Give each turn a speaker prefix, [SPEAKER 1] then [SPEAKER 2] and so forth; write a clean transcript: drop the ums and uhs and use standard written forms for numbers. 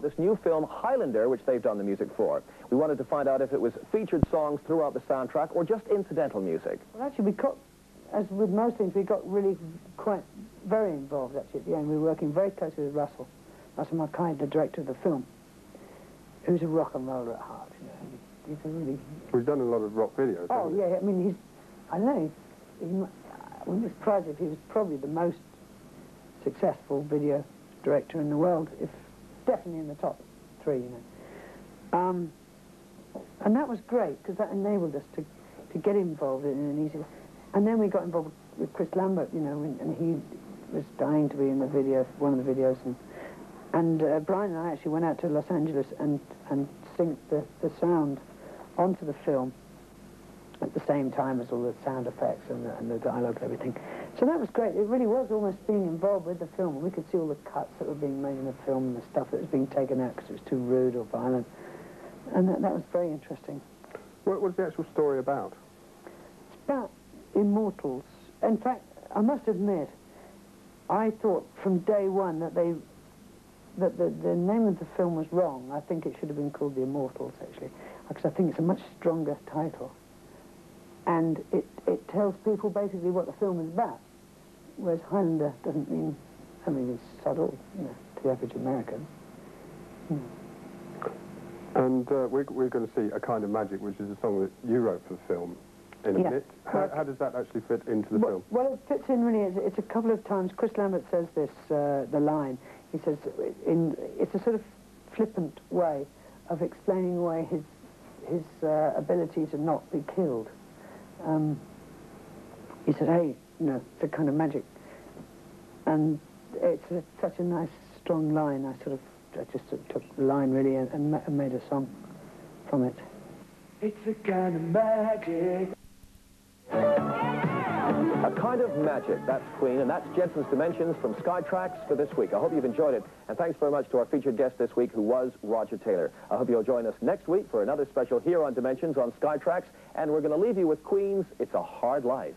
[SPEAKER 1] this new film, Highlander, which they've done the music for. We wanted to find out if it was featured songs throughout the soundtrack or just incidental music.
[SPEAKER 2] Well, actually, as with most things, we got really very involved, actually, at the end. We were working very closely with Russell Mulcahy, the director of the film, who's a rock and roller at heart, you know. He's a really...
[SPEAKER 3] We've done a lot of rock videos,
[SPEAKER 2] Oh, yeah, I mean, I know, I wouldn't be surprised if he was probably the most successful video director in the world, definitely in the top 3, you know. And that was great, because that enabled us to get involved in an easy way. And then we got involved with Chris Lambert, you know, and he was dying to be in the video, one of the videos, and Brian and I actually went out to Los Angeles and synced the sound onto the film at the same time as all the sound effects and the dialogue and everything. So that was great. It really was almost being involved with the film. We could see all the cuts that were being made in the film and the stuff that was being taken out because it was too rude or violent. And that was very interesting.
[SPEAKER 3] What was the actual story about?
[SPEAKER 2] It's about immortals. In fact, I must admit, I thought from day one that the name of the film was wrong. I think it should have been called The Immortals, actually, because I think it's a much stronger title. And it tells people basically what the film is about, whereas Highlander doesn't mean something as subtle, you know, to the average American.
[SPEAKER 3] And we're going to see A Kind of Magic, which is a song that you wrote for the film, in a minute. How does that actually fit into the film?
[SPEAKER 2] Well, it fits in really. It's a couple of times. Chris Lambert says this, the line. He says, it's a sort of flippant way of explaining away his ability to not be killed. He said, hey, you know, it's a kind of magic. And it's such a nice, strong line. I just took the line, really, and made a song from it. It's a kind of magic.
[SPEAKER 1] A Kind of Magic, that's Queen, and that's Jenson's Dimensions from Skytrax for this week. I hope you've enjoyed it, and thanks very much to our featured guest this week, who was Roger Taylor. I hope you'll join us next week for another special here on Dimensions on Skytrax, and we're going to leave you with Queen's It's a Hard Life.